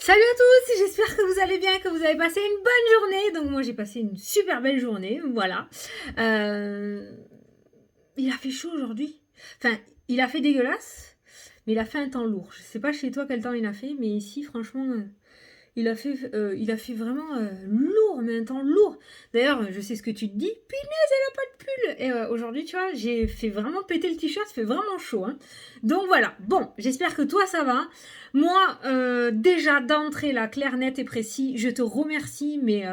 Salut à tous, j'espère que vous allez bien, que vous avez passé une bonne journée. Donc moi j'ai passé une super belle journée, voilà. Euh, Il a fait chaud aujourd'hui. Enfin, il a fait dégueulasse, mais il a fait un temps lourd. Je sais pas chez toi quel temps il a fait, mais ici franchement, il a fait vraiment lourd, mais un temps lourd. D'ailleurs, je sais ce que tu te dis, punaise, elle a pas de pull. Et aujourd'hui, tu vois, j'ai fait vraiment péter le t-shirt, ça fait vraiment chaud. Hein. Donc voilà, bon, j'espère que toi ça va. Moi, déjà d'entrée là, clair, net et précis, je te remercie, mais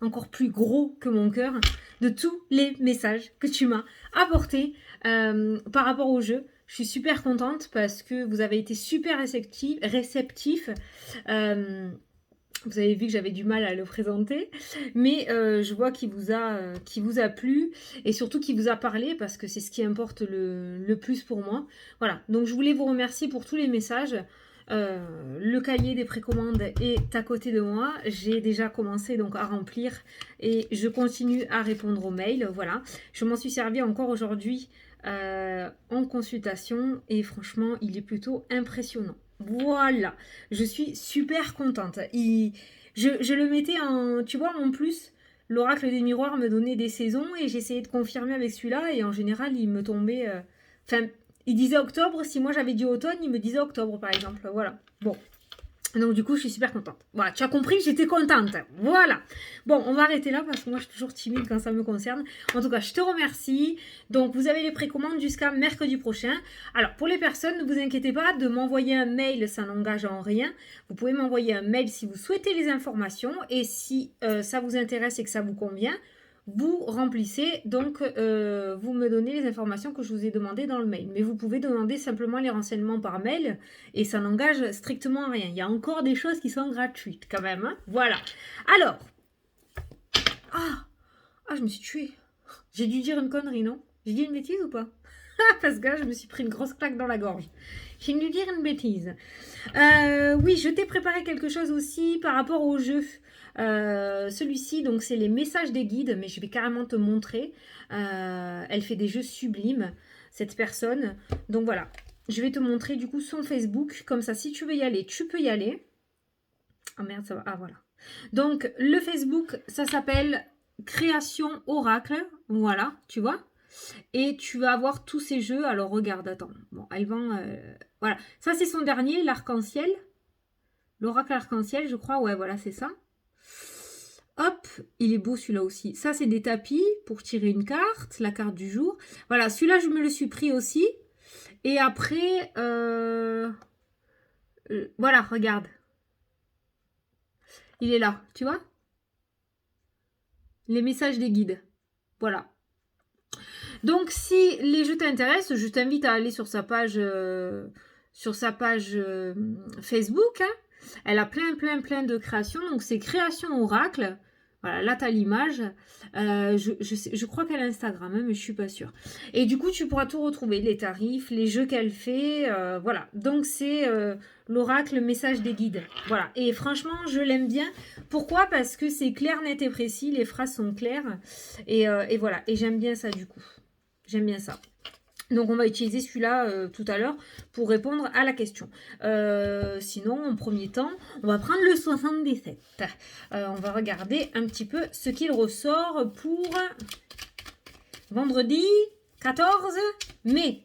encore plus gros que mon cœur, de tous les messages que tu m'as apportés par rapport au jeu. Je suis super contente parce que vous avez été super réceptifs. Vous avez vu que j'avais du mal à le présenter, mais je vois qu'il vous a plu et surtout qu'il vous a parlé parce que c'est ce qui importe le plus pour moi. Voilà, donc je voulais vous remercier pour tous les messages. Le cahier des précommandes est à côté de moi. J'ai déjà commencé donc à remplir et je continue à répondre aux mails. Voilà, je m'en suis servi encore aujourd'hui en consultation et franchement, il est plutôt impressionnant. Voilà, je suis super contente. Je le mettais en, tu vois, en plus, l'oracle des miroirs me donnait des saisons et j'essayais de confirmer avec celui-là et en général, il me tombait. Enfin, il disait octobre. Si moi j'avais dit automne, il me disait octobre par exemple. Voilà. Bon, donc du coup, je suis super contente. Voilà, tu as compris, j'étais contente. Voilà. Bon, on va arrêter là parce que moi, je suis toujours timide quand ça me concerne. En tout cas, je te remercie. Donc, vous avez les précommandes jusqu'à mercredi prochain. Alors, pour les personnes, ne vous inquiétez pas de m'envoyer un mail, ça n'engage en rien. Vous pouvez m'envoyer un mail si vous souhaitez les informations et si ça vous intéresse et que ça vous convient. Vous remplissez, donc vous me donnez les informations que je vous ai demandées dans le mail. Mais vous pouvez demander simplement les renseignements par mail et ça n'engage strictement rien. Il y a encore des choses qui sont gratuites quand même. Hein, voilà. Alors. Je me suis tuée. J'ai dû dire une connerie, non? J'ai dit une bêtise ou pas? Parce que là, je me suis pris une grosse claque dans la gorge. J'ai dû dire une bêtise. Oui, je t'ai préparé quelque chose aussi par rapport au jeu. Celui-ci, donc, c'est les messages des guides, mais je vais carrément te montrer. Elle fait des jeux sublimes, cette personne. Donc voilà, je vais te montrer du coup son Facebook. Comme ça, si tu veux y aller, tu peux y aller. Ah merde, ça va. Ah voilà. Donc, le Facebook, ça s'appelle Création Oracle. Voilà, tu vois. Et tu vas avoir tous ces jeux. Alors, regarde, attends. Bon, elle vend. Voilà. Ça, c'est son dernier, l'arc-en-ciel. L'oracle arc-en-ciel, je crois. Ouais, voilà, c'est ça. Hop, il est beau celui-là aussi. Ça, c'est des tapis pour tirer une carte, la carte du jour. Voilà, celui-là, je me le suis pris aussi. Et après, voilà, regarde. Il est là, tu vois? Les messages des guides. Voilà. Donc, si les jeux t'intéressent, je t'invite à aller sur sa page Facebook. Hein. Elle a plein de créations. Donc, c'est Création Oracle. Voilà, là, tu as l'image. Je crois qu'elle a Instagram, hein, mais je suis pas sûre. Et du coup, tu pourras tout retrouver, les tarifs, les jeux qu'elle fait. Voilà. Donc, c'est l'oracle message des guides. Voilà. Et franchement, je l'aime bien. Pourquoi? Parce que c'est clair, net et précis. Les phrases sont claires. Et voilà. Et j'aime bien ça, du coup. J'aime bien ça. Donc on va utiliser celui-là tout à l'heure pour répondre à la question. Sinon, en premier temps, on va prendre le 77. On va regarder un petit peu ce qu'il ressort pour vendredi 14 mai.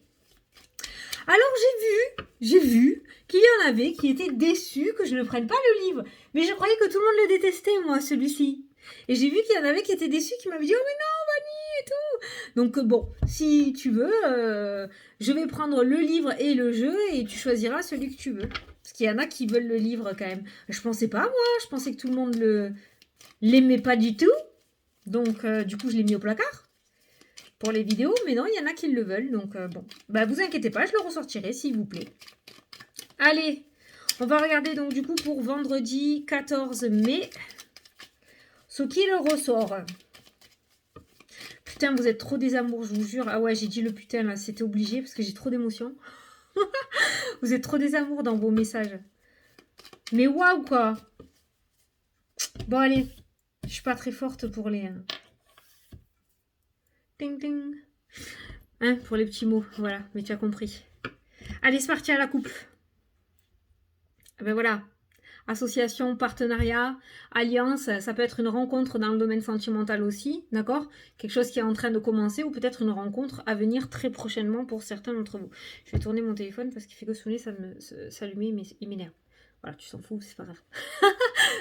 Alors j'ai vu qu'il y en avait qui étaient déçus que je ne prenne pas le livre. Mais je croyais que tout le monde le détestait, moi, celui-ci. Et j'ai vu qu'il y en avait qui étaient déçus, qui m'avaient dit « Oh mais non, Vanille et tout !» Donc bon, si tu veux, je vais prendre le livre et le jeu et tu choisiras celui que tu veux. Parce qu'il y en a qui veulent le livre quand même. Je pensais pas, moi. Je pensais que tout le monde l'aimait pas du tout. Donc du coup, je l'ai mis au placard pour les vidéos. Mais non, il y en a qui le veulent. Donc bon, bah vous inquiétez pas, je le ressortirai s'il vous plaît. Allez, on va regarder donc du coup pour vendredi 14 mai ce qu'il ressort. Putain, vous êtes trop des amours, je vous jure. Ah ouais, j'ai dit le putain là, c'était obligé parce que j'ai trop d'émotions. Vous êtes trop des amours dans vos messages. Mais waouh quoi. Bon allez, je suis pas très forte pour les... Ting ting. Hein, pour les petits mots, voilà, mais tu as compris. Allez, c'est parti à la coupe. Ah ben voilà. Association, partenariat, alliance, ça peut être une rencontre dans le domaine sentimental aussi, d'accord? Quelque chose qui est en train de commencer ou peut-être une rencontre à venir très prochainement pour certains d'entre vous. Je vais tourner mon téléphone parce qu'il fait que sonner, s'allumer, mais il m'énerve. Voilà, tu s'en fous, c'est pas grave.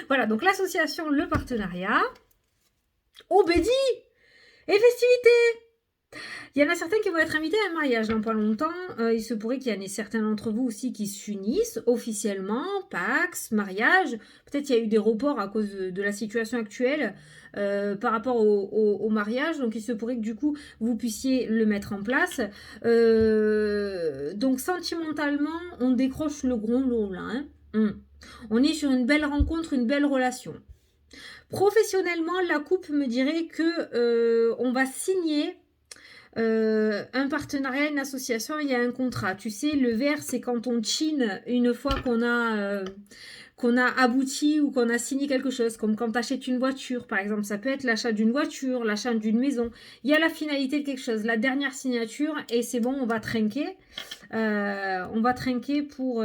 Voilà, donc l'association, le partenariat. Oh, Bédi! Et festivités! Il y en a certains qui vont être invités à un mariage dans pas longtemps. Il se pourrait qu'il y en ait certains d'entre vous aussi qui s'unissent officiellement, Pax, mariage. Peut-être qu'il y a eu des reports à cause de la situation actuelle par rapport au mariage. Donc il se pourrait que du coup vous puissiez le mettre en place. Donc sentimentalement, on décroche le gros lot là. Hein. On est sur une belle rencontre, une belle relation. Professionnellement, la coupe me dirait que on va signer un partenariat, une association, il y a un contrat. Tu sais, le vert, c'est quand on chine une fois qu'on a abouti ou qu'on a signé quelque chose, comme quand tu achètes une voiture, par exemple. Ça peut être l'achat d'une voiture, l'achat d'une maison. Il y a la finalité de quelque chose, la dernière signature, et c'est bon, on va trinquer. On va trinquer pour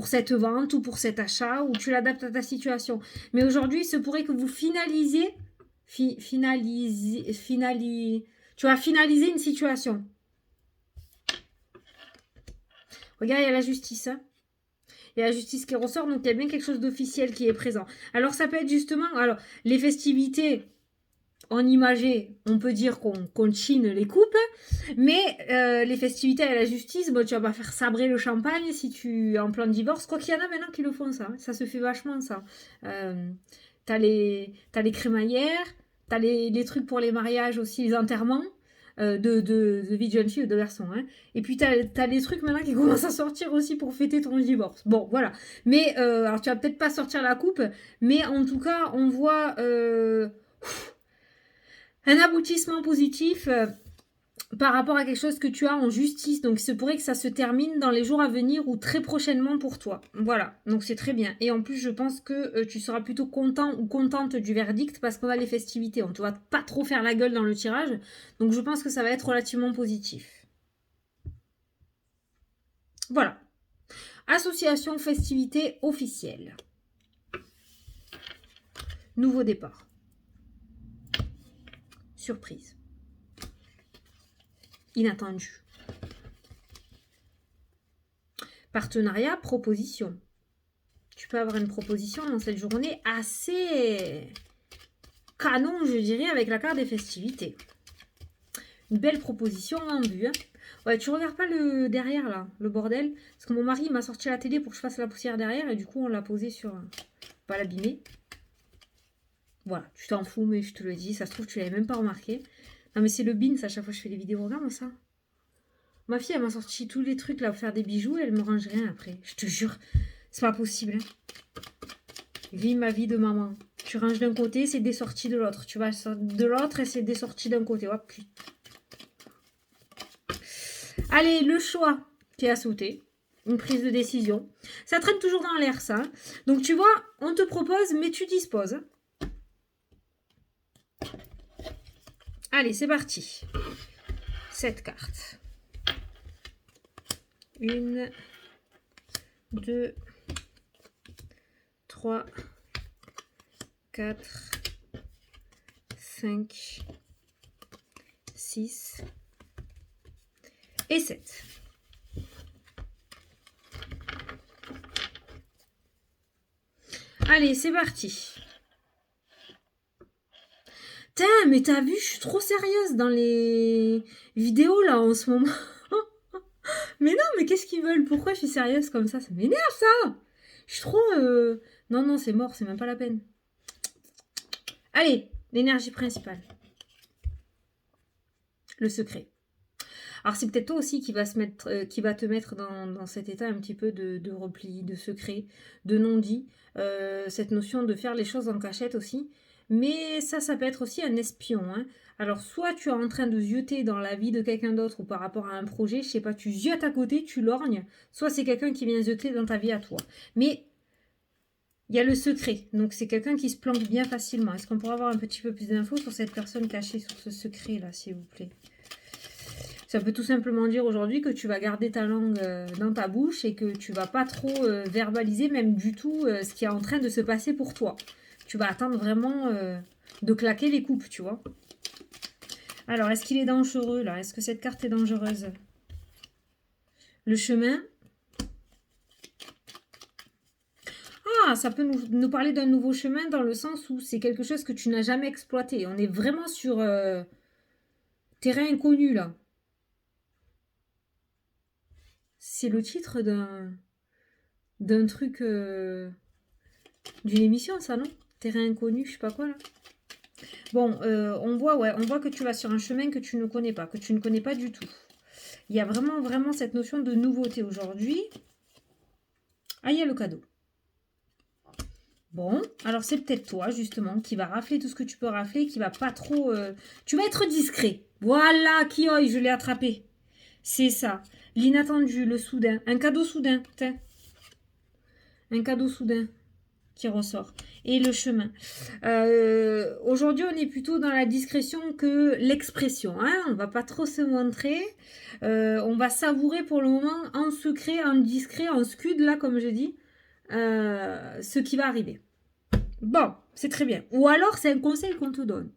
cette vente ou pour cet achat, ou tu l'adaptes à ta situation. Mais aujourd'hui, il se pourrait que vous finalisiez tu vas finaliser une situation. Regarde, il y a la justice. Hein. Il y a la justice qui ressort, donc il y a bien quelque chose d'officiel qui est présent. Alors ça peut être justement, alors les festivités en imagé, on peut dire qu'on chine les coupes, mais les festivités à la justice, bon, tu vas pas faire sabrer le champagne si tu es en plein divorce. Quoi qu'il y en a maintenant qui le font ça, hein. Ça se fait vachement ça. T'as les crémaillères, t'as les trucs pour les mariages aussi, les enterrements de vie de jeune fille ou de garçon. Hein. Et puis t'as les trucs maintenant qui commencent à sortir aussi pour fêter ton divorce. Bon, voilà. Mais, alors tu vas peut-être pas sortir la coupe, mais en tout cas, on voit un aboutissement positif par rapport à quelque chose que tu as en justice. Donc, il se pourrait que ça se termine dans les jours à venir ou très prochainement pour toi. Voilà, donc c'est très bien. Et en plus, je pense que tu seras plutôt content ou contente du verdict parce qu'on a les festivités. On ne va pas trop faire la gueule dans le tirage. Donc, je pense que ça va être relativement positif. Voilà. Association festivité officielle. Nouveau départ. Surprise. Inattendu. Partenariat, proposition. Tu peux avoir une proposition dans cette journée assez canon, je dirais, avec la carte des festivités. Une belle proposition en vue. Hein. Ouais, tu regardes pas le derrière là, le bordel. Parce que mon mari m'a sorti la télé pour que je fasse la poussière derrière et du coup on l'a posé sur... Pas l'abîmer. Voilà, tu t'en fous mais je te le dis, ça se trouve tu l'avais même pas remarqué. Non mais c'est le beans à chaque fois que je fais des vidéos, regarde ça. Ma fille elle m'a sorti tous les trucs là pour faire des bijoux et elle me range rien après. Je te jure, c'est pas possible. Hein. Vis ma vie de maman. Tu ranges d'un côté, c'est des sorties de l'autre. Tu vas de l'autre et c'est des sorties d'un côté. Oh putain. Allez, le choix qui est à sauter. Une prise de décision. Ça traîne toujours dans l'air, ça. Donc, tu vois, on te propose, mais tu disposes. Allez, c'est parti. 7 cartes. 1, 2, 3, 4, 5, 6 et 7. Allez, c'est parti. Putain, mais t'as vu, je suis trop sérieuse dans les vidéos là en ce moment. Mais non, mais qu'est-ce qu'ils veulent? Pourquoi je suis sérieuse comme ça? Ça m'énerve ça. Je suis trop... Non, non, c'est mort, c'est même pas la peine. Allez, l'énergie principale. Le secret. Alors c'est peut-être toi aussi qui va te mettre dans cet état un petit peu de repli, de secret, de non-dit. Cette notion de faire les choses en cachette aussi. Mais ça peut être aussi un espion. Hein. Alors soit tu es en train de zioter dans la vie de quelqu'un d'autre ou par rapport à un projet, je sais pas, tu ziotes à côté, tu lorgnes. Soit c'est quelqu'un qui vient zioter dans ta vie à toi. Mais il y a le secret. Donc c'est quelqu'un qui se planque bien facilement. Est-ce qu'on pourrait avoir un petit peu plus d'infos sur cette personne cachée sur ce secret là, s'il vous plaît? Ça peut tout simplement dire aujourd'hui que tu vas garder ta langue dans ta bouche et que tu vas pas trop verbaliser même du tout ce qui est en train de se passer pour toi. Tu vas attendre vraiment de claquer les coupes, tu vois. Alors, est-ce qu'il est dangereux là? Est-ce que cette carte est dangereuse? Le chemin. Ah, ça peut nous parler d'un nouveau chemin dans le sens où c'est quelque chose que tu n'as jamais exploité. On est vraiment sur terrain inconnu là. C'est le titre d'un truc, d'une émission, ça, non? Terrain inconnu, je sais pas quoi là. Bon, on voit, ouais, on voit que tu vas sur un chemin que tu ne connais pas, que tu ne connais pas du tout. Il y a vraiment, vraiment cette notion de nouveauté aujourd'hui. Ah, il y a le cadeau. Bon, alors c'est peut-être toi, justement, qui va rafler tout ce que tu peux rafler, qui va pas trop... Tu vas être discret. Voilà, Kioi, je l'ai attrapé. C'est ça. L'inattendu, le soudain. Un cadeau soudain, tiens. Un cadeau soudain qui ressort. Et le chemin. Aujourd'hui, on est plutôt dans la discrétion que l'expression. Hein, on va pas trop se montrer. On va savourer pour le moment en secret, en discret, en scud, là, comme je dis, ce qui va arriver. Bon, c'est très bien. Ou alors, c'est un conseil qu'on te donne.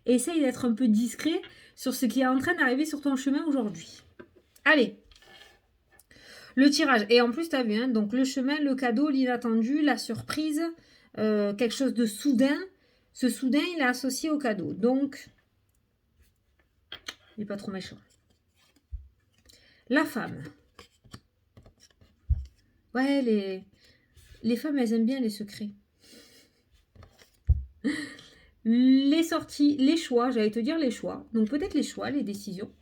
Essaye d'être un peu discret sur ce qui est en train d'arriver sur ton chemin aujourd'hui. Allez. Le tirage. Et en plus, tu as vu, hein, donc le chemin, le cadeau, l'inattendu, la surprise, quelque chose de soudain. Ce soudain, il est associé au cadeau. Donc, il n'est pas trop méchant. La femme. Ouais, les femmes, elles aiment bien les secrets. Les sorties, les choix, j'allais te dire les choix. Donc peut-être les choix, les décisions.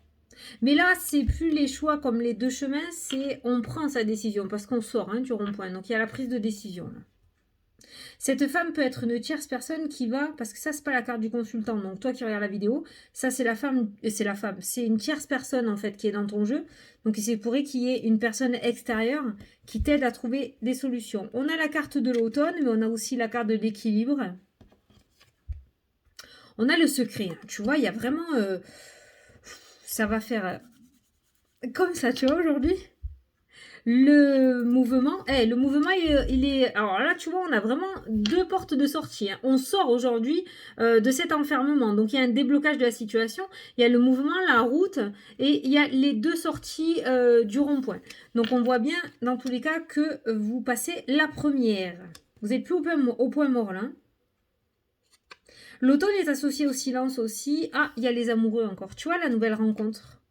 Mais là, c'est plus les choix comme les deux chemins, c'est on prend sa décision parce qu'on sort du rond-point. Donc il y a la prise de décision. Là. Cette femme peut être une tierce personne qui va, parce que ça, c'est pas la carte du consultant. Donc toi qui regardes la vidéo, ça c'est la femme, c'est une tierce personne en fait qui est dans ton jeu. Donc il pourrait qu'il y ait une personne extérieure qui t'aide à trouver des solutions. On a la carte de l'automne, mais on a aussi la carte de l'équilibre. On a le secret. Tu vois, il y a vraiment... ça va faire comme ça, tu vois, aujourd'hui. Le mouvement, il est... Alors là, tu vois, on a vraiment deux portes de sortie. Hein. On sort aujourd'hui de cet enfermement. Donc, il y a un déblocage de la situation. Il y a le mouvement, la route, et il y a les deux sorties du rond-point. Donc, on voit bien, dans tous les cas, que vous passez la première. Vous n'êtes plus au point mort, là. L'automne est associé au silence aussi. Ah, il y a les amoureux encore. Tu vois, la nouvelle rencontre.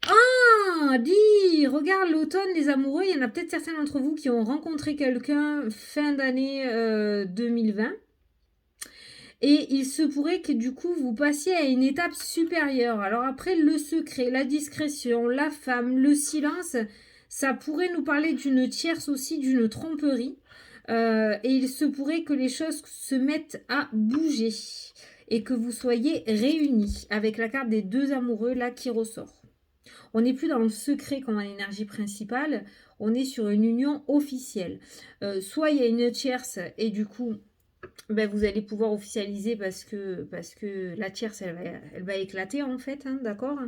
Ah, dis, regarde l'automne, les amoureux. Il y en a peut-être certains d'entre vous qui ont rencontré quelqu'un fin d'année 2020. Et il se pourrait que du coup, vous passiez à une étape supérieure. Alors après, le secret, la discrétion, la femme, le silence, ça pourrait nous parler d'une tierce aussi, d'une tromperie. Et il se pourrait que les choses se mettent à bouger et que vous soyez réunis avec la carte des deux amoureux là qui ressort. On n'est plus dans le secret comme en énergie principale, on est sur une union officielle. Soit il y a une tierce et du coup vous allez pouvoir officialiser parce que la tierce elle va éclater en fait, hein, d'accord.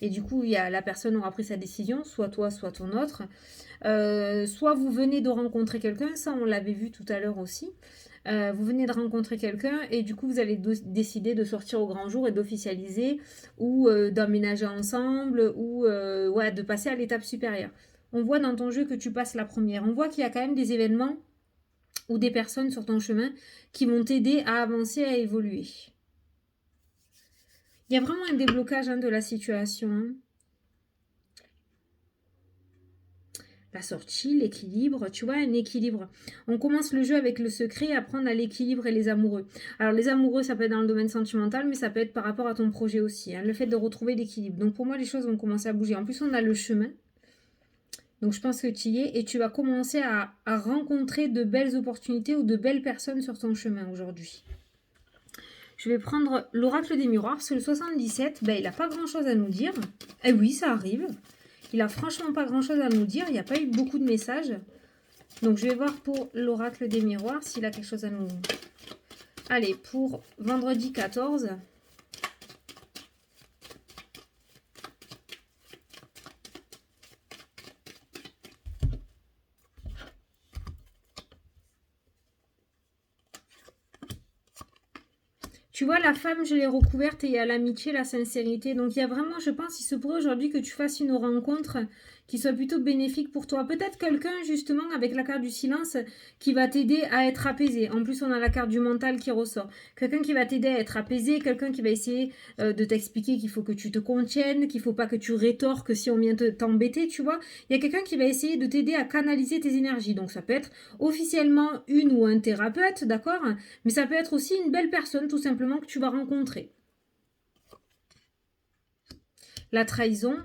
Et du coup la personne aura pris sa décision, soit toi, soit ton autre. Soit vous venez de rencontrer quelqu'un, ça on l'avait vu tout à l'heure aussi. Vous venez de rencontrer quelqu'un et du coup vous allez décider de sortir au grand jour et d'officialiser ou d'emménager ensemble ou de passer à l'étape supérieure. On voit dans ton jeu que tu passes la première. On voit qu'il y a quand même des événements ou des personnes sur ton chemin qui vont t'aider à avancer, à évoluer. Il y a vraiment un déblocage de la situation. Hein. La sortie, l'équilibre, tu vois, un équilibre. On commence le jeu avec le secret, apprendre à l'équilibre et les amoureux. Alors les amoureux, ça peut être dans le domaine sentimental, mais ça peut être par rapport à ton projet aussi, hein, le fait de retrouver l'équilibre. Donc pour moi, les choses vont commencer à bouger. En plus, on a le chemin. Donc je pense que tu y es et tu vas commencer à rencontrer de belles opportunités ou de belles personnes sur ton chemin aujourd'hui. Je vais prendre l'oracle des miroirs, parce que le 77, il n'a pas grand-chose à nous dire. Eh oui, ça arrive. Il a franchement pas grand-chose à nous dire. Il n'y a pas eu beaucoup de messages. Donc, je vais voir pour l'oracle des miroirs s'il a quelque chose à nous... Allez, pour vendredi 14. Tu vois, la femme, je l'ai recouverte et il y a l'amitié, la sincérité. Donc, il y a vraiment, je pense, il se pourrait aujourd'hui que tu fasses une rencontre qui soit plutôt bénéfique pour toi. Peut-être quelqu'un, justement, avec la carte du silence, qui va t'aider à être apaisé. En plus, on a la carte du mental qui ressort. Quelqu'un qui va t'aider à être apaisé, quelqu'un qui va essayer de t'expliquer qu'il faut que tu te contiennes, qu'il faut pas que tu rétorques si on vient t'embêter, tu vois. Il y a quelqu'un qui va essayer de t'aider à canaliser tes énergies. Donc, ça peut être officiellement une ou un thérapeute, d'accord? Mais ça peut être aussi une belle personne, tout simplement, que tu vas rencontrer. La trahison.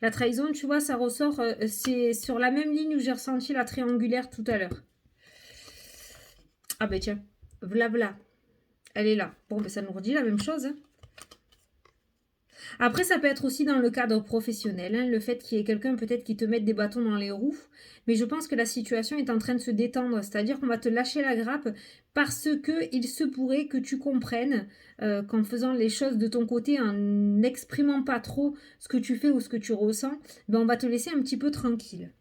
La trahison, tu vois, ça ressort, c'est sur la même ligne où j'ai ressenti la triangulaire tout à l'heure. Ah ben tiens, v'là. Elle est là. Bon, ben ça nous redit la même chose. Hein. Après, ça peut être aussi dans le cadre professionnel, hein, le fait qu'il y ait quelqu'un peut-être qui te mette des bâtons dans les roues. Mais je pense que la situation est en train de se détendre, c'est-à-dire qu'on va te lâcher la grappe parce que il se pourrait que tu comprennes qu'en faisant les choses de ton côté, en n'exprimant pas trop ce que tu fais ou ce que tu ressens, ben on va te laisser un petit peu tranquille.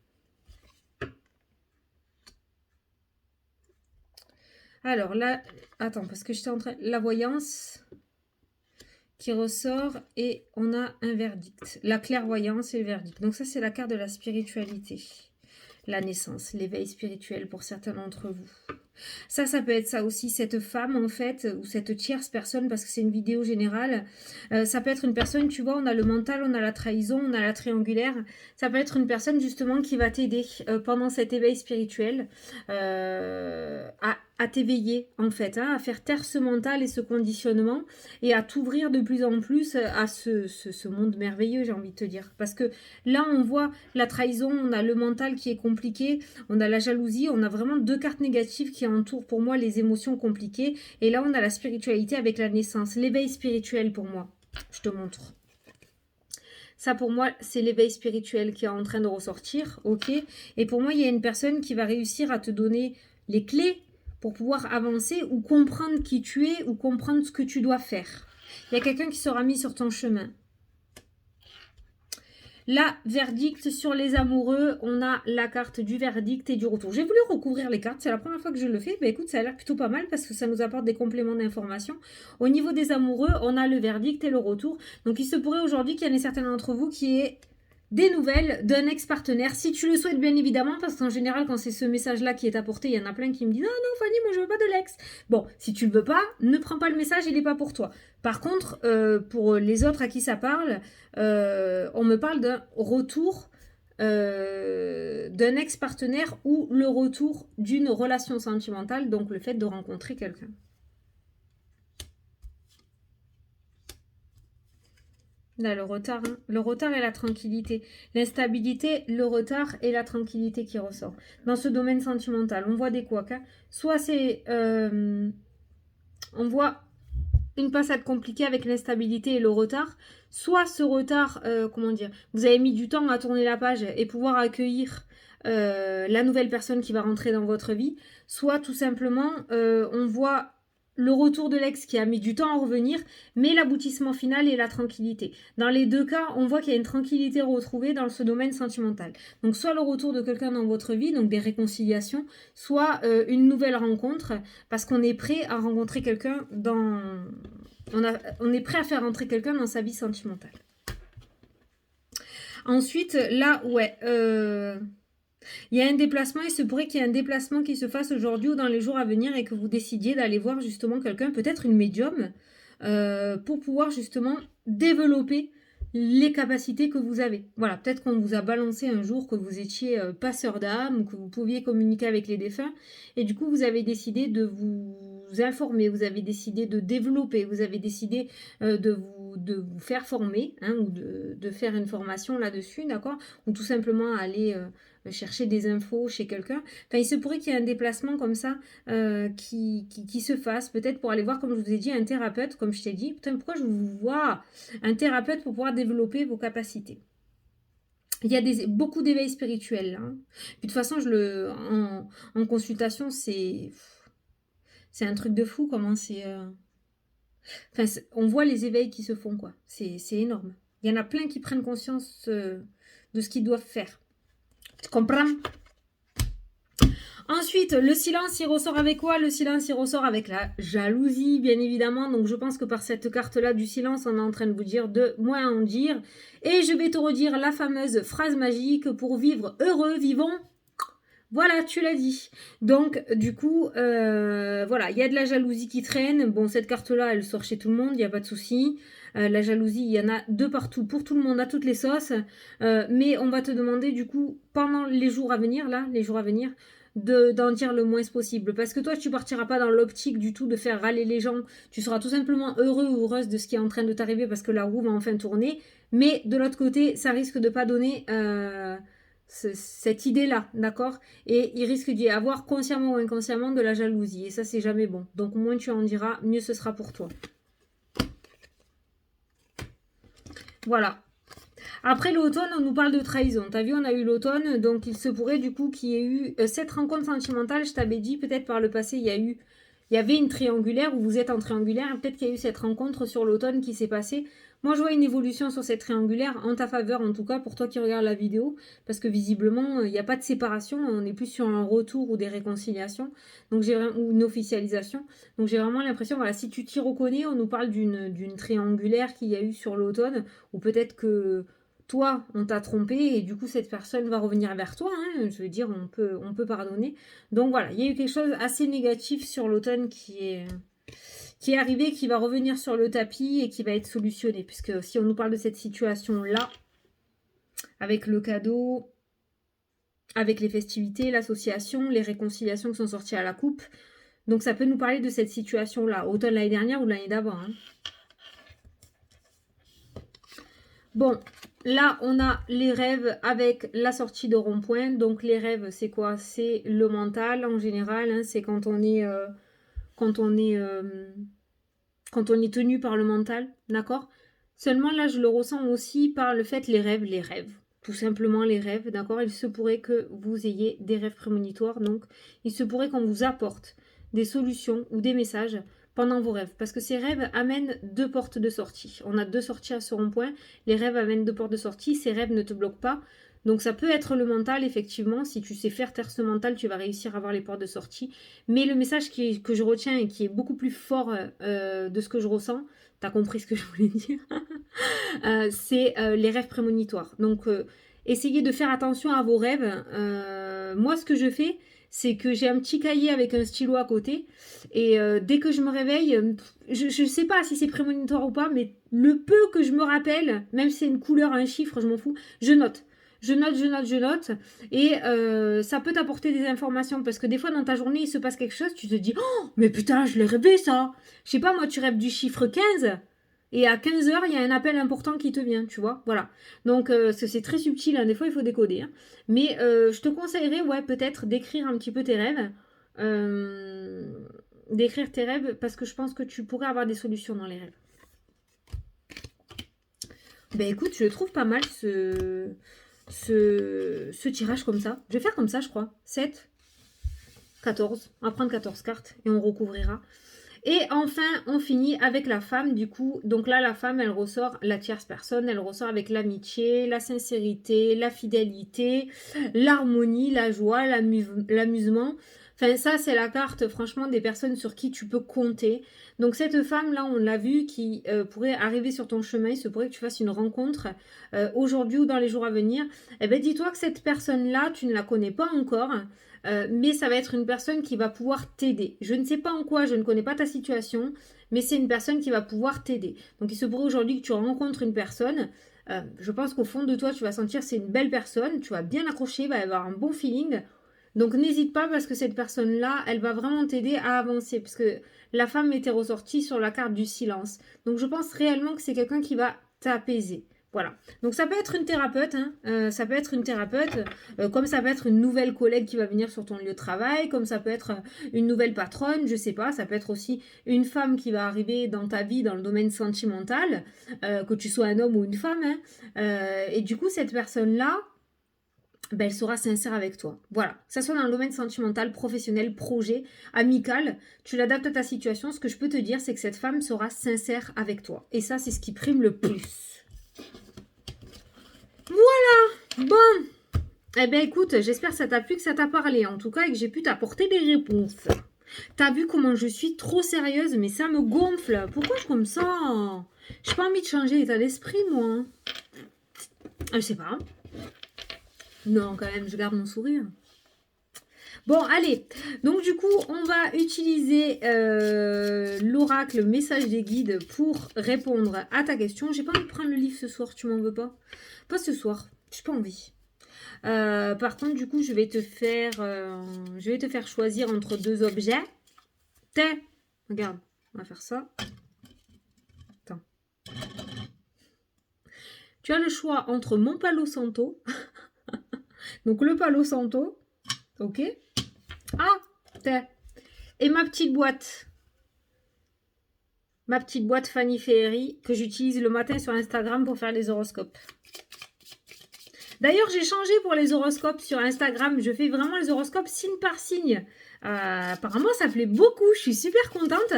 Alors là, attends, parce que j'étais en train... La voyance qui ressort et on a un verdict. La clairvoyance et le verdict. Donc ça, c'est la carte de la spiritualité. La naissance, l'éveil spirituel pour certains d'entre vous. Ça peut être ça aussi, cette femme en fait, ou cette tierce personne, parce que c'est une vidéo générale. Ça peut être une personne, tu vois, on a le mental, on a la trahison, on a la triangulaire. Ça peut être une personne justement qui va t'aider pendant cet éveil spirituel à t'éveiller en fait, hein, à faire taire ce mental et ce conditionnement et à t'ouvrir de plus en plus à ce monde merveilleux, j'ai envie de te dire. Parce que là, on voit la trahison, on a le mental qui est compliqué, on a la jalousie, on a vraiment deux cartes négatives qui entourent pour moi les émotions compliquées. Et là, on a la spiritualité avec la naissance, l'éveil spirituel pour moi. Je te montre. Ça, pour moi, c'est l'éveil spirituel qui est en train de ressortir, ok. Et pour moi, il y a une personne qui va réussir à te donner les clés pour pouvoir avancer ou comprendre qui tu es ou comprendre ce que tu dois faire. Il y a quelqu'un qui sera mis sur ton chemin. La verdict sur les amoureux, on a la carte du verdict et du retour. J'ai voulu recouvrir les cartes, c'est la première fois que je le fais. Ben écoute, ça a l'air plutôt pas mal parce que ça nous apporte des compléments d'information. Au niveau des amoureux, on a le verdict et le retour. Donc il se pourrait aujourd'hui qu'il y en ait certains d'entre vous qui aient des nouvelles d'un ex-partenaire, si tu le souhaites bien évidemment, parce qu'en général quand c'est ce message-là qui est apporté, il y en a plein qui me disent « Ah non Fanny, moi je veux pas de l'ex ». Bon, si tu le veux pas, ne prends pas le message, il n'est pas pour toi. Par contre, pour les autres à qui ça parle, on me parle d'un retour d'un ex-partenaire ou le retour d'une relation sentimentale, donc le fait de rencontrer quelqu'un. Là, le retard, hein. Le retard et la tranquillité. L'instabilité, le retard et la tranquillité qui ressort. Dans ce domaine sentimental, on voit des couacs. Hein. Soit c'est... on voit une passade compliquée avec l'instabilité et le retard. Soit ce retard, comment dire, vous avez mis du temps à tourner la page et pouvoir accueillir la nouvelle personne qui va rentrer dans votre vie. Soit tout simplement, on voit le retour de l'ex qui a mis du temps à revenir, mais l'aboutissement final est la tranquillité. Dans les deux cas, on voit qu'il y a une tranquillité retrouvée dans ce domaine sentimental. Donc soit le retour de quelqu'un dans votre vie, donc des réconciliations, soit une nouvelle rencontre, parce qu'on est prêt à rencontrer quelqu'un dans... On est prêt à faire rentrer quelqu'un dans sa vie sentimentale. Ensuite, là, ouais... il y a un déplacement, il se pourrait qu'il y ait un déplacement qui se fasse aujourd'hui ou dans les jours à venir et que vous décidiez d'aller voir justement quelqu'un, peut-être une médium, pour pouvoir justement développer les capacités que vous avez. Voilà, peut-être qu'on vous a balancé un jour que vous étiez passeur d'âme ou que vous pouviez communiquer avec les défunts et du coup vous avez décidé de vous informer, vous avez décidé de développer, vous avez décidé de vous faire former hein, ou de faire une formation là-dessus, d'accord, ou tout simplement aller chercher des infos chez quelqu'un. Enfin, il se pourrait qu'il y ait un déplacement comme ça qui se fasse, peut-être pour aller voir, comme je vous ai dit, un thérapeute, comme je t'ai dit. Putain, pourquoi je vous vois un thérapeute pour pouvoir développer vos capacités. Il y a beaucoup d'éveil spirituel. Hein. Puis de toute façon, en consultation, c'est un truc de fou comment c'est... Enfin, on voit les éveils qui se font, quoi. C'est énorme. Il y en a plein qui prennent conscience de ce qu'ils doivent faire. Tu comprends? Ensuite, le silence, il ressort avec quoi? Le silence, il ressort avec la jalousie, bien évidemment. Donc, je pense que par cette carte-là du silence, on est en train de vous dire de moins en dire. Et je vais te redire la fameuse phrase magique pour vivre heureux, vivons. Voilà, tu l'as dit. Donc, du coup, voilà, il y a de la jalousie qui traîne. Bon, cette carte-là, elle sort chez tout le monde, il n'y a pas de souci. La jalousie, il y en a de partout, pour tout le monde, à toutes les sauces. Mais on va te demander, du coup, pendant les jours à venir, là, les jours à venir, d'en dire le moins possible. Parce que toi, tu partiras pas dans l'optique du tout de faire râler les gens. Tu seras tout simplement heureux ou heureuse de ce qui est en train de t'arriver parce que la roue va enfin tourner. Mais de l'autre côté, ça risque de pas donner cette idée-là, d'accord? Et il risque d'y avoir consciemment ou inconsciemment de la jalousie. Et ça, c'est jamais bon. Donc, moins tu en diras, mieux ce sera pour toi. Voilà. Après l'automne, on nous parle de trahison. T'as vu, on a eu l'automne, donc il se pourrait du coup qu'il y ait eu cette rencontre sentimentale. Je t'avais dit, peut-être par le passé, il y avait une triangulaire, où vous êtes en triangulaire. Peut-être qu'il y a eu cette rencontre sur l'automne qui s'est passée. Moi, je vois une évolution sur cette triangulaire, en ta faveur en tout cas, pour toi qui regardes la vidéo, parce que visiblement, il n'y a pas de séparation, on est plus sur un retour ou des réconciliations, donc ou une officialisation. Donc j'ai vraiment l'impression, voilà, si tu t'y reconnais, on nous parle d'une triangulaire qu'il y a eu sur l'automne, ou peut-être que toi, on t'a trompé et du coup, cette personne va revenir vers toi. Hein, je veux dire, on peut pardonner. Donc voilà, il y a eu quelque chose assez négatif sur l'automne qui est arrivé, qui va revenir sur le tapis et qui va être solutionné. Puisque si on nous parle de cette situation-là, avec le cadeau, avec les festivités, l'association, les réconciliations qui sont sorties à la coupe, donc ça peut nous parler de cette situation-là, automne l'année dernière ou l'année d'avant. Hein. Bon, là, on a les rêves avec la sortie de rond-point. Donc, les rêves, c'est quoi? C'est le mental, en général. Hein, c'est quand on est, quand on est, tenu par le mental, d'accord? Seulement, là, je le ressens aussi par le fait, les rêves. Tout simplement, les rêves, d'accord? Il se pourrait que vous ayez des rêves prémonitoires. Donc, il se pourrait qu'on vous apporte des solutions ou des messages pendant vos rêves. Parce que ces rêves amènent deux portes de sortie. On a deux sorties à ce rond-point. Les rêves amènent deux portes de sortie. Ces rêves ne te bloquent pas. Donc ça peut être le mental, effectivement. Si tu sais faire taire ce mental, tu vas réussir à avoir les portes de sortie. Mais le message que je retiens et qui est beaucoup plus fort de ce que je ressens, t'as compris ce que je voulais dire, c'est les rêves prémonitoires. Donc essayez de faire attention à vos rêves. Moi, ce que je fais, c'est que j'ai un petit cahier avec un stylo à côté. Et dès que je me réveille, je ne sais pas si c'est prémonitoire ou pas, mais le peu que je me rappelle, même si c'est une couleur, un chiffre, je m'en fous, je note. Je note. Et ça peut t'apporter des informations. Parce que des fois, dans ta journée, il se passe quelque chose, tu te dis, oh, mais putain, je l'ai rêvé, ça. Je sais pas, moi, tu rêves du chiffre 15. Et à 15 heures, il y a un appel important qui te vient, tu vois. Voilà. Donc, c'est très subtil. Hein. Des fois, il faut décoder. Hein. Mais je te conseillerais, ouais, peut-être d'écrire un petit peu tes rêves. D'écrire tes rêves parce que je pense que tu pourrais avoir des solutions dans les rêves. Ben écoute, je trouve pas mal ce tirage comme ça. Je vais faire comme ça, je crois. 7, 14. On va prendre 14 cartes et on recouvrira. Et enfin, on finit avec la femme, du coup. Donc là, la femme, elle ressort la tierce personne. Elle ressort avec l'amitié, la sincérité, la fidélité, l'harmonie, la joie, l'amusement. Enfin, ça, c'est la carte, franchement, des personnes sur qui tu peux compter. Donc cette femme-là, on l'a vu, qui pourrait arriver sur ton chemin. Il se pourrait que tu fasses une rencontre aujourd'hui ou dans les jours à venir. Eh bien, dis-toi que cette personne-là, tu ne la connais pas encore. Mais ça va être une personne qui va pouvoir t'aider. Je ne sais pas en quoi, je ne connais pas ta situation, mais c'est une personne qui va pouvoir t'aider. Donc il se pourrait aujourd'hui que tu rencontres une personne. Je pense qu'au fond de toi, tu vas sentir que c'est une belle personne, tu vas bien accrocher, il va y avoir un bon feeling. Donc n'hésite pas parce que cette personne-là, elle va vraiment t'aider à avancer. Parce que la femme était ressortie sur la carte du silence. Donc je pense réellement que c'est quelqu'un qui va t'apaiser. Voilà. Donc ça peut être une thérapeute, hein. Ça peut être une thérapeute, comme ça peut être une nouvelle collègue qui va venir sur ton lieu de travail, comme ça peut être une nouvelle patronne, je sais pas, ça peut être aussi une femme qui va arriver dans ta vie dans le domaine sentimental, que tu sois un homme ou une femme, hein. Et du coup, cette personne-là, ben, elle sera sincère avec toi. Voilà. Que ça soit dans le domaine sentimental, professionnel, projet, amical, tu l'adaptes à ta situation. Ce que je peux te dire, c'est que cette femme sera sincère avec toi. Et ça, c'est ce qui prime le plus. Voilà. Bon. Eh ben écoute, j'espère que ça t'a plu, que ça t'a parlé en tout cas et que j'ai pu t'apporter des réponses. T'as vu comment je suis trop sérieuse, mais ça me gonfle. Pourquoi je suis comme ça? J'ai pas envie de changer l'état d'esprit, moi. Je sais pas. Non, quand même, je garde mon sourire. Bon, allez. Donc, du coup, on va utiliser l'oracle message des guides pour répondre à ta question. J'ai pas envie de prendre le livre ce soir, tu m'en veux pas? Pas ce soir, j'ai pas envie. Par contre, du coup, je vais te faire choisir entre deux objets. Regarde, on va faire ça. Attends. Tu as le choix entre mon Palo Santo. Donc, le Palo Santo. Ok. Ah, et ma petite boîte. Ma petite boîte Fanny Ferry que j'utilise le matin sur Instagram pour faire les horoscopes. D'ailleurs, j'ai changé pour les horoscopes sur Instagram. Je fais vraiment les horoscopes signe par signe. Apparemment, ça plaît beaucoup. Je suis super contente.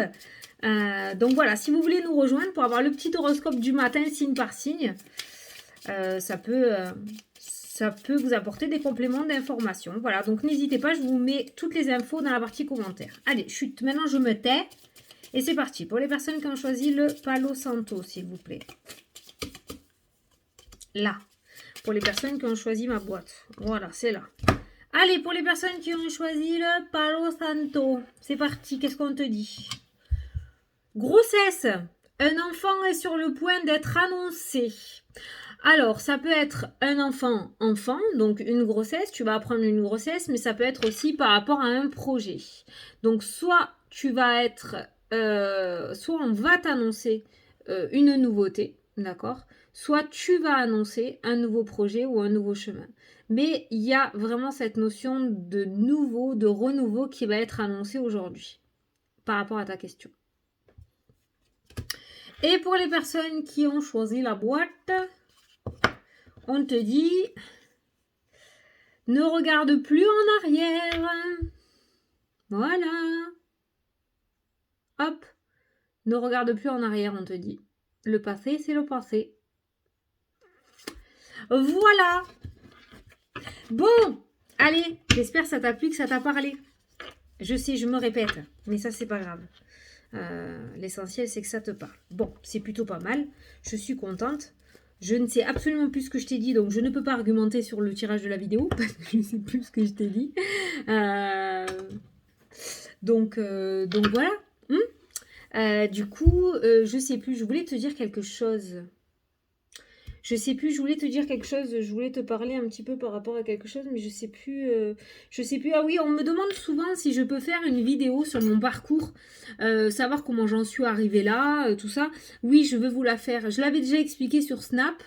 Donc voilà, si vous voulez nous rejoindre pour avoir le petit horoscope du matin signe par signe, ça peut vous apporter des compléments d'information. Voilà, donc n'hésitez pas, je vous mets toutes les infos dans la partie commentaires. Allez, chut, maintenant je me tais. Et c'est parti pour les personnes qui ont choisi le Palo Santo, s'il vous plaît. Là. Pour les personnes qui ont choisi ma boîte. Voilà, c'est là. Allez, pour les personnes qui ont choisi le Palo Santo. C'est parti, qu'est-ce qu'on te dit? Grossesse. Un enfant est sur le point d'être annoncé. Alors, ça peut être un enfant, donc une grossesse, tu vas apprendre une grossesse, mais ça peut être aussi par rapport à un projet. Donc, soit tu vas être, soit on va t'annoncer une nouveauté, d'accord? Soit tu vas annoncer un nouveau projet ou un nouveau chemin. Mais il y a vraiment cette notion de nouveau, de renouveau qui va être annoncé aujourd'hui par rapport à ta question. Et pour les personnes qui ont choisi la boîte, on te dit, ne regarde plus en arrière. Voilà. Hop. Ne regarde plus en arrière, on te dit. Le passé, c'est le passé. Voilà. Bon, allez, j'espère que ça t'a plu, que ça t'a parlé. Je sais, je me répète, mais ça, c'est pas grave. L'essentiel, c'est que ça te parle. Bon, c'est plutôt pas mal. Je suis contente. Je ne sais absolument plus ce que je t'ai dit, donc je ne peux pas argumenter sur le tirage de la vidéo, parce que je ne sais plus ce que je t'ai dit. Donc voilà. Du coup, je sais plus, je voulais te dire quelque chose. Je sais plus, je voulais te dire quelque chose, je voulais te parler un petit peu par rapport à quelque chose, mais je sais plus. Ah oui, on me demande souvent si je peux faire une vidéo sur mon parcours, savoir comment j'en suis arrivée là, tout ça. Oui, je veux vous la faire. Je l'avais déjà expliqué sur Snap.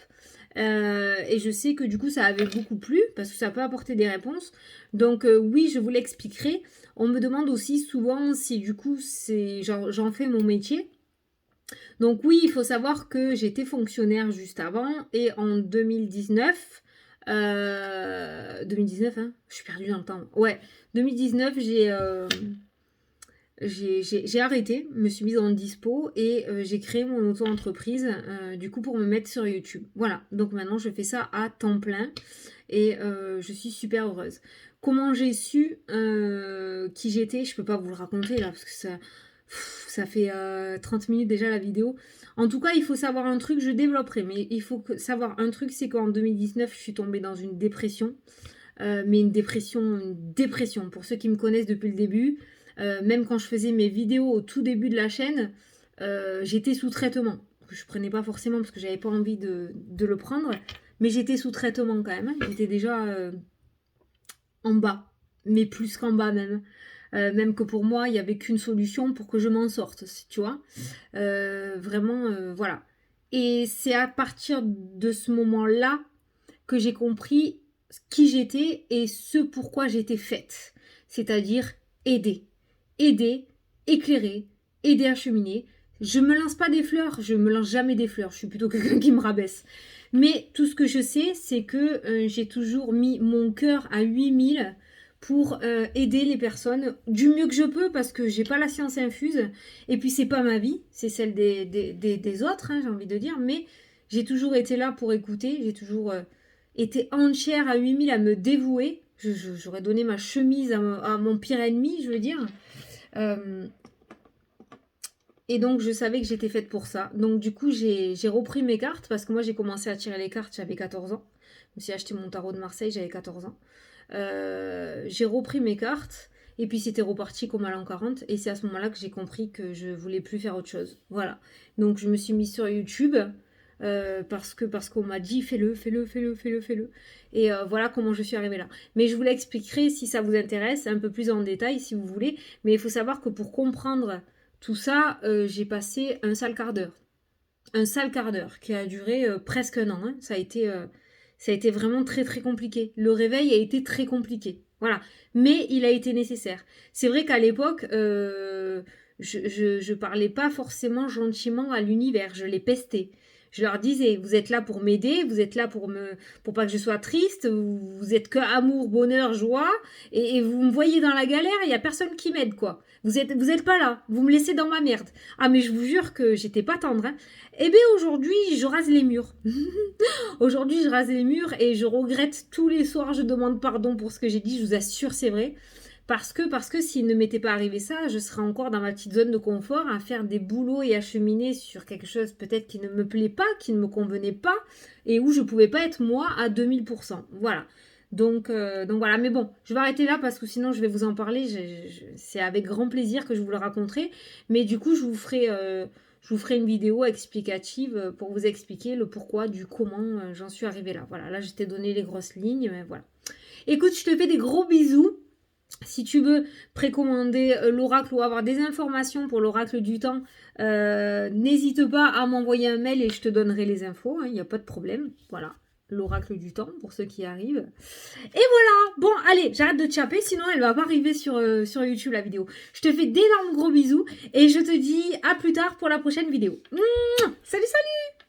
Et je sais que du coup ça avait beaucoup plu parce que ça peut apporter des réponses. Donc oui, je vous l'expliquerai. On me demande aussi souvent si du coup j'en fais mon métier. Donc oui, il faut savoir que j'étais fonctionnaire juste avant et en 2019, 2019, hein, je suis perdue dans le temps. Ouais, 2019, j'ai arrêté, me suis mise en dispo et j'ai créé mon auto-entreprise du coup pour me mettre sur YouTube. Voilà, donc maintenant je fais ça à temps plein et je suis super heureuse. Comment j'ai su qui j'étais, je peux pas vous le raconter là parce que ça fait 30 minutes déjà la vidéo. En tout cas, il faut savoir un truc, je développerai, mais il faut savoir un truc, c'est qu'en 2019, je suis tombée dans une dépression. Mais une dépression. Pour ceux qui me connaissent depuis le début, même quand je faisais mes vidéos au tout début de la chaîne, j'étais sous traitement. Je prenais pas forcément parce que j'avais pas envie de le prendre, mais j'étais sous traitement quand même. J'étais déjà en bas, mais plus qu'en bas même. Même que pour moi, il n'y avait qu'une solution pour que je m'en sorte, tu vois. Vraiment, voilà. Et c'est à partir de ce moment-là que j'ai compris qui j'étais et ce pourquoi j'étais faite. C'est-à-dire aider. Aider, éclairer, aider à cheminer. Je me lance pas des fleurs, je me lance jamais des fleurs, je suis plutôt quelqu'un qui me rabaisse. Mais tout ce que je sais, c'est que j'ai toujours mis mon cœur à 8000 pour aider les personnes du mieux que je peux parce que j'ai pas la science infuse et puis c'est pas ma vie, c'est celle des autres, hein, j'ai envie de dire, mais j'ai toujours été là pour écouter, j'ai toujours était entière à 8000 à me dévouer. J'aurais donné ma chemise à mon pire ennemi, je veux dire. Et donc, je savais que j'étais faite pour ça. Donc, du coup, j'ai repris mes cartes parce que moi, j'ai commencé à tirer les cartes, j'avais 14 ans. Je me suis acheté mon tarot de Marseille, j'avais 14 ans. J'ai repris mes cartes et puis c'était reparti comme à l'an 40. Et c'est à ce moment-là que j'ai compris que je voulais plus faire autre chose. Voilà. Donc, je me suis mise sur YouTube parce qu'on m'a dit fais-le. Et voilà comment je suis arrivée là. Mais je vous l'expliquerai si ça vous intéresse, un peu plus en détail si vous voulez. Mais il faut savoir que pour comprendre tout ça, j'ai passé un sale quart d'heure. Un sale quart d'heure qui a duré presque un an. Hein. Ça a été vraiment très très compliqué. Le réveil a été très compliqué. Voilà. Mais il a été nécessaire. C'est vrai qu'à l'époque, je parlais pas forcément gentiment à l'univers. Je les pestais. Je leur disais, vous êtes là pour m'aider, vous êtes là pour pas que je sois triste, vous êtes que amour, bonheur, joie, et vous me voyez dans la galère, il y a personne qui m'aide, quoi. Vous êtes pas là, vous me laissez dans ma merde. Ah, mais je vous jure que j'étais pas tendre, hein. Eh bien, aujourd'hui, je rase les murs. Aujourd'hui, je rase les murs et je regrette tous les soirs, je demande pardon pour ce que j'ai dit, je vous assure, c'est vrai. Parce que s'il ne m'était pas arrivé ça, je serais encore dans ma petite zone de confort à faire des boulots et à cheminer sur quelque chose peut-être qui ne me plaît pas, qui ne me convenait pas, et où je ne pouvais pas être moi à 2000%. Voilà. Donc voilà, mais bon, je vais arrêter là parce que sinon je vais vous en parler. C'est avec grand plaisir que je vous le raconterai. Mais du coup, je vous ferai une vidéo explicative pour vous expliquer le pourquoi, du comment j'en suis arrivée là. Voilà, là je t'ai donné les grosses lignes, mais voilà. Écoute, je te fais des gros bisous. Si tu veux précommander l'oracle ou avoir des informations pour l'oracle du temps, n'hésite pas à m'envoyer un mail et je te donnerai les infos. Il n'y a pas de problème. Voilà, l'oracle du temps pour ceux qui arrivent. Et voilà, bon, allez, j'arrête de te chaper, sinon elle va pas arriver sur YouTube la vidéo. Je te fais d'énormes gros bisous et je te dis à plus tard pour la prochaine vidéo. Salut, salut!